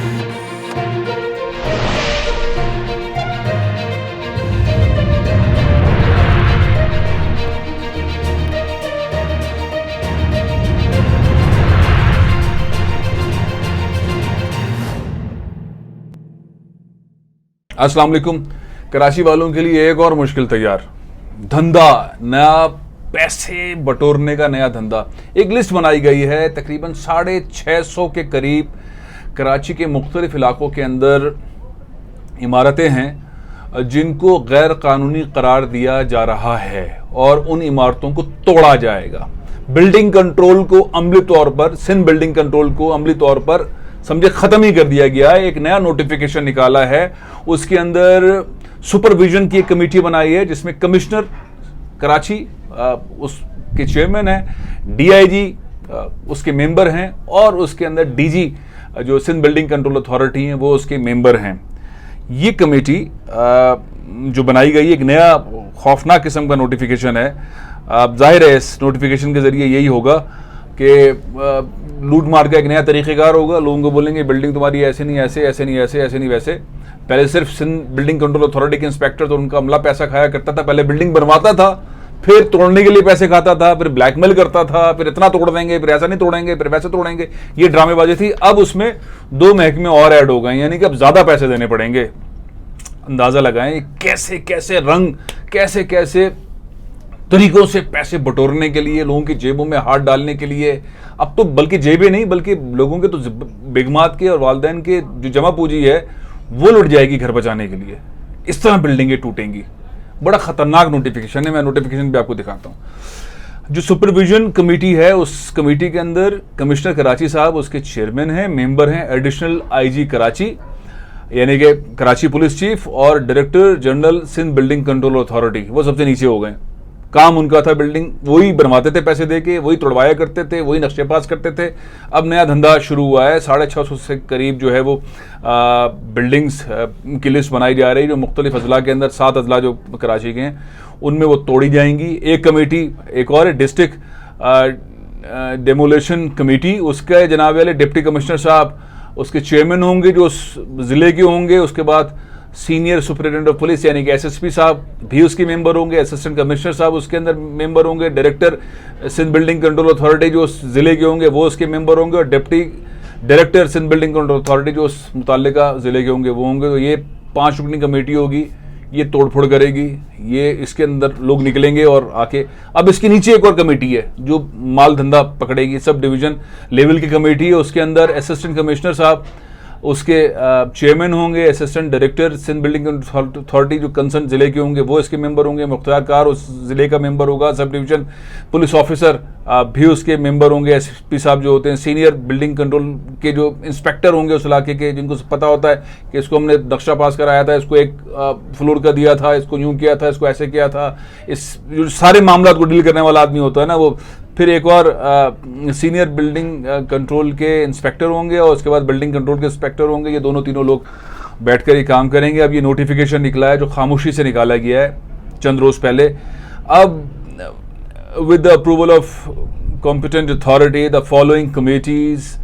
अस्सलाम वालेकुम। कराची वालों के लिए एक और मुश्किल तैयार, धंधा, नया पैसे बटोरने का नया धंधा। एक लिस्ट बनाई गई है, तकरीबन 650 के करीब कराची के मुख्तलिफ इलाकों के अंदर इमारतें हैं जिनको गैर कानूनी करार दिया जा रहा है और उन इमारतों को तोड़ा जाएगा। बिल्डिंग कंट्रोल को अमली तौर पर, सिंध बिल्डिंग कंट्रोल को अमली तौर पर समझे खत्म ही कर दिया गया है। एक नया नोटिफिकेशन निकाला है, उसके अंदर सुपरविजन की एक कमेटी बनाई है जिसमें कमिश्नर कराची उसके चेयरमैन हैं, डीआईजी उसके मेंबर हैं और उसके अंदर डीजी जो सिंध बिल्डिंग कंट्रोल अथॉरिटी हैं वो उसके मेंबर हैं। ये कमेटी जो बनाई गई एक नया खौफनाक किस्म का नोटिफिकेशन है। जाहिर है इस नोटिफिकेशन के जरिए यही होगा कि लूट मार का एक नया तरीक़ेकार होगा। लोगों को बोलेंगे बिल्डिंग तुम्हारी ऐसे नहीं ऐसे, ऐसे नहीं ऐसे, ऐसे नहीं वैसे। पहले सिर्फ सिंध बिल्डिंग कंट्रोल अथॉरिटी के इंस्पेक्टर तो उनका अमला पैसा खाया करता था। पहले बिल्डिंग बनवाता था, फिर तोड़ने के लिए पैसे खाता था, फिर ब्लैकमेल करता था, फिर इतना तोड़ देंगे, फिर ऐसा नहीं तोड़ेंगे, फिर वैसे तोड़ेंगे। ये ड्रामेबाजी थी। अब उसमें 2 महकमे और ऐड हो गए, यानी कि अब ज्यादा पैसे देने पड़ेंगे। अंदाजा लगाएं कैसे कैसे रंग, कैसे कैसे तरीकों से पैसे बटोरने के लिए, लोगों की जेबों में हाथ डालने के लिए। अब तो बल्कि जेबें नहीं बल्कि लोगों के तो बेगमात के और वालदैन के जो जमा पूंजी है वो लुट जाएगी घर बचाने के लिए। इस तरह बिल्डिंगें टूटेंगी। बड़ा खतरनाक नोटिफिकेशन है, मैं नोटिफिकेशन भी आपको दिखाता हूं। जो सुपरविजन कमेटी है उस कमेटी के अंदर कमिश्नर कराची साहब उसके चेयरमैन हैं, मेंबर हैं एडिशनल आईजी कराची यानी कि कराची पुलिस चीफ और director general Sindh building control authority, वो सबसे नीचे हो गए। काम उनका था बिल्डिंग, वही बनवाते थे पैसे देके, वही तोड़वाया करते थे, वही नक्शे पास करते थे। अब नया धंधा शुरू हुआ है। 650 से करीब जो है वो बिल्डिंग्स की लिस्ट बनाई जा रही है जो मुख्तलिफ अजला के अंदर 7 अजला जो कराची के हैं उनमें वो तोड़ी जाएंगी। एक कमेटी एक और है डिस्ट्रिक्ट डेमोलेशन कमेटी, उसके जनाब वाले डिप्टी कमिश्नर साहब उसके चेयरमैन होंगे जो उस ज़िले के होंगे। उसके बाद सीनियर सुपरिटेंडेंट ऑफ पुलिस यानी कि एसएसपी साहब भी उसके मेंबर होंगे, असिस्टेंट कमिश्नर साहब उसके अंदर मेंबर होंगे, director Sindh building control authority जो उस जिले के होंगे वो उसके मेंबर होंगे और deputy director Sindh building control authority जो उस मुताल्लिका जिले के होंगे वो होंगे। तो ये 5 रुकनी कमेटी होगी, ये तोड़फोड़ करेगी। ये इसके अंदर लोग निकलेंगे और आके अब इसके नीचे एक और कमेटी है जो माल धंधा पकड़ेगी। सब डिवीजन लेवल की कमेटी है, उसके अंदर असिस्टेंट कमिश्नर साहब उसके चेयरमैन होंगे, assistant director Sindh building authority जो कंसर्न जिले के होंगे वो इसके मेंबर होंगे, मुख्तार उस जिले का मेंबर होगा, सब डिवीजन पुलिस ऑफिसर भी उसके मेंबर होंगे, एसपी साहब जो होते हैं, सीनियर बिल्डिंग कंट्रोल के जो इंस्पेक्टर होंगे उस इलाके के जिनको पता होता है कि इसको हमने नक्शा पास कराया था, इसको एक फ्लोर का दिया था, इसको यूँ किया था, इसको ऐसे किया था। इस जो सारे मामला को डील करने वाला आदमी होता है ना वो। फिर एक और सीनियर बिल्डिंग कंट्रोल के इंस्पेक्टर होंगे और उसके बाद बिल्डिंग कंट्रोल के इंस्पेक्टर होंगे। ये दोनों तीनों लोग बैठकर ये काम करेंगे। अब ये नोटिफिकेशन निकला है जो खामोशी से निकाला गया है चंद रोज पहले। अब with the approval of competent authority the following committees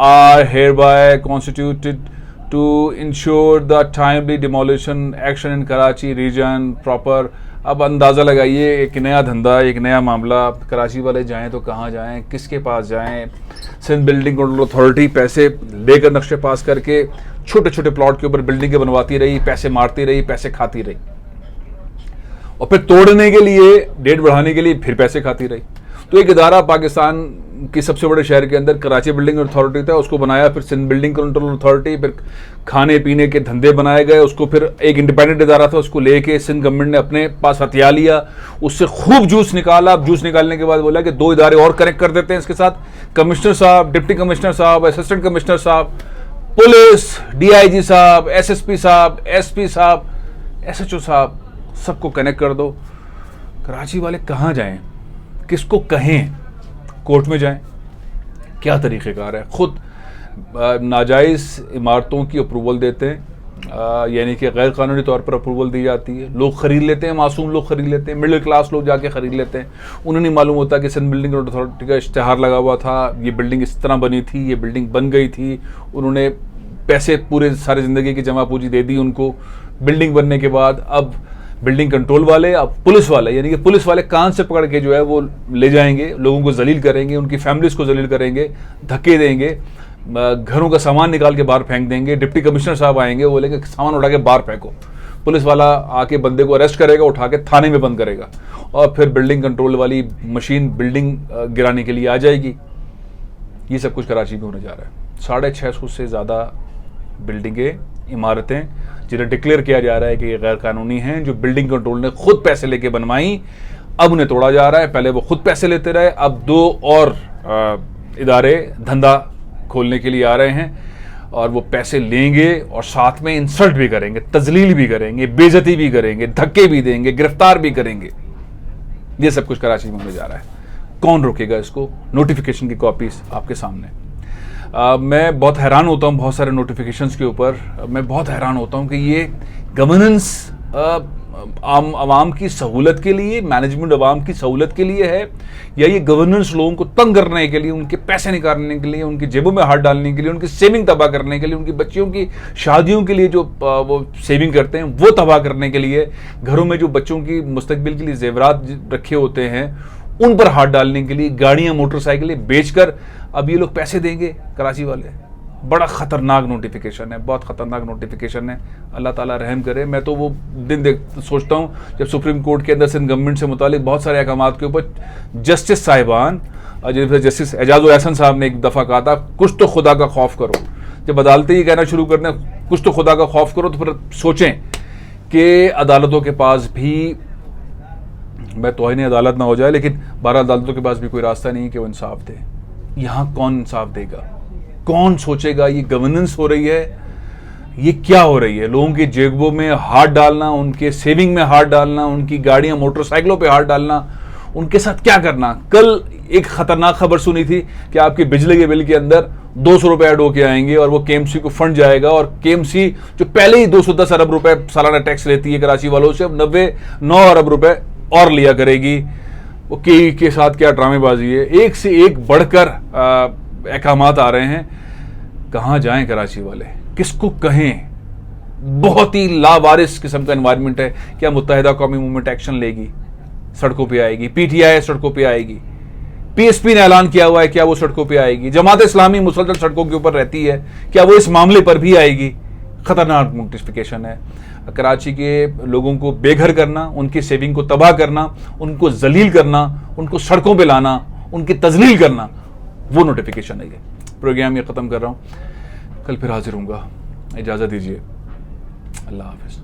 are hereby constituted to ensure the timely demolition action in Karachi region proper। अब अंदाज़ा लगाइए एक नया धंधा, एक नया मामला। कराची वाले जाएं तो कहाँ जाएं, किसके पास जाएं? सिंध बिल्डिंग कंट्रोल अथॉरिटी पैसे लेकर नक्शे पास करके छोटे छोटे प्लॉट के ऊपर बिल्डिंगें बनवाती रही, पैसे मारती रही, पैसे खाती रही और फिर तोड़ने के लिए, डेट बढ़ाने के लिए फिर पैसे खाती रही। तो एक इदारा पाकिस्तान की सबसे बड़े शहर के अंदर कराची बिल्डिंग अथॉरिटी था, उसको बनाया फिर सिंध बिल्डिंग कंट्रोल अथॉरिटी, फिर खाने पीने के धंधे बनाए गए, उसको फिर एक इंडिपेंडेंट इदारा था उसको लेके सिंध गवर्नमेंट ने अपने पास हथिया लिया, उससे खूब जूस निकाला। अब जूस निकालने के बाद बोला कि 2 इदारे और कनेक्ट कर देते हैं इसके साथ, कमिश्नर साहब, डिप्टी कमिश्नर साहब, असिस्टेंट कमिश्नर साहब, पुलिस, डीआईजी साहब, एसएसपी साहब, एसपी साहब, एसएचओ साहब, सबको कनेक्ट कर दो। कराची वाले कहाँ जाएं, किसको कहें? कोर्ट में जाएं? क्या तरीक़ेकार है? खुद नाजायज़ इमारतों की अप्रूवल देते हैं, यानी कि गैर कानूनी तौर पर अप्रूवल दी जाती है, लोग ख़रीद लेते हैं, मासूम लोग ख़रीद लेते हैं, मिडिल क्लास लोग जाके ख़रीद लेते हैं। उन्हें नहीं मालूम होता कि सिंध बिल्डिंग अथॉरिटी का इश्तिहार लगा हुआ था, ये बिल्डिंग इस तरह बनी थी, ये बिल्डिंग बन गई थी, उन्होंने पैसे पूरे सारे ज़िंदगी की जमा पूंजी दे दी उनको बिल्डिंग बनने के बाद। अब बिल्डिंग कंट्रोल वाले, अब पुलिस वाले, यानी कि पुलिस वाले कान से पकड़ के जो है वो ले जाएंगे, लोगों को जलील करेंगे, उनकी फैमिलीज को जलील करेंगे, धक्के देंगे, घरों का सामान निकाल के बाहर फेंक देंगे। डिप्टी कमिश्नर साहब आएंगे, वो बोलेंगे सामान उठा के बाहर फेंको। पुलिस वाला आके बंदे को अरेस्ट करेगा, उठा के थाने में बंद करेगा, और फिर बिल्डिंग कंट्रोल वाली मशीन बिल्डिंग गिराने के लिए आ जाएगी। ये सब कुछ कराची में होने जा रहा है। 650 से ज़्यादा बिल्डिंगें, इमारतें जिन्हें डिक्लेयर किया जा रहा है कि ये गैर कानूनी हैं, जो बिल्डिंग कंट्रोल ने खुद पैसे लेके बनवाई, अब उन्हें तोड़ा जा रहा है। पहले वो खुद पैसे लेते रहे, अब 2 और इदारे धंधा खोलने के लिए आ रहे हैं, और वो पैसे लेंगे और साथ में इंसल्ट भी करेंगे, तजलील भी करेंगे, बेइज्जती भी करेंगे, धक्के भी देंगे, गिरफ्तार भी करेंगे। ये सब कुछ कराची में होने जा रहा है। कौन रोकेगा इसको? नोटिफिकेशन की कॉपीज आपके सामने। मैं बहुत हैरान होता हूँ बहुत सारे नोटिफिकेशंस के ऊपर। मैं बहुत हैरान होता हूँ कि ये गवर्नेंस आवाम की सहूलत के लिए, मैनेजमेंट आवाम की सहूलत के लिए है, या ये गवर्नेंस लोगों को तंग करने के लिए, उनके पैसे निकालने के लिए, उनकी जेबों में हाथ डालने के लिए, उनकी सेविंग तबाह करने के लिए, उनकी बच्चियों की शादियों के लिए जो वो सेविंग करते हैं वो तबाह करने के लिए, घरों में जो बच्चों की मुस्तकबिल के लिए जेवरात रखे होते हैं उन पर हाथ डालने के लिए, गाड़ियाँ मोटरसाइकिलें बेचकर अब ये लोग पैसे देंगे कराची वाले। बड़ा ख़तरनाक नोटिफिकेशन है, बहुत ख़तरनाक नोटिफिकेशन है। अल्लाह ताला रहम करे। मैं तो वो दिन सोचता हूँ जब सुप्रीम कोर्ट के अंदर सिंध गवर्नमेंट से मुतालिक बहुत सारे अहकामात के ऊपर जस्टिस साहिबान, जैसे जस्टिस एजाज एहसन साहब ने एक दफ़ा कहा था, कुछ तो खुदा का खौफ करो। जब अदालतें ये कहना शुरू कर दें कुछ तो खुदा का खौफ करो, तो फिर सोचें कि अदालतों के पास भी, मैं तौहीन अदालत ना हो जाए, लेकिन 12 अदालतों के पास भी कोई रास्ता नहीं कि वो इंसाफ दे। यहाँ कौन इंसाफ देगा? कौन सोचेगा? ये गवर्नेंस हो रही है, ये क्या हो रही है? लोगों की जेबों में हाथ डालना, उनके सेविंग में हाथ डालना, उनकी गाड़ियां मोटरसाइकिलों पे हाथ डालना, उनके साथ क्या करना। कल एक खतरनाक खबर सुनी थी कि आपके बिजली के बिल के अंदर 200 रुपए ऐड होके आएंगे और वो केएमसी को फंड जाएगा, और केएमसी जो पहले ही 210 अरब रुपए सालाना टैक्स लेती है कराची वालों से, अब 99 अरब रुपए और लिया करेगी। वो के साथ क्या ड्रामेबाजी है। एक से एक बढ़कर अहकामात आ रहे हैं। कहाँ जाएं कराची वाले, किसको कहें? बहुत ही लावारिस किस्म का एनवायरनमेंट है। क्या मुत्तहिदा कौमी मूवमेंट एक्शन लेगी, सड़कों पे आएगी? पीटीआई सड़कों पे आएगी? पीएसपी ने ऐलान किया हुआ है, क्या वो सड़कों पे आएगी? जमात इस्लामी मुसलसल सड़कों के ऊपर रहती है, क्या वो इस मामले पर भी आएगी? खतरनाक नोटिफिकेशन है। कराची के लोगों को बेघर करना, उनकी सेविंग को तबाह करना, उनको जलील करना, उनको सड़कों पे लाना, उनकी तजलील करना, वो नोटिफिकेशन है। ये प्रोग्राम ये ख़त्म कर रहा हूँ, कल फिर हाजिर हूँगा। इजाज़त दीजिए, अल्लाह हाफ़िज़।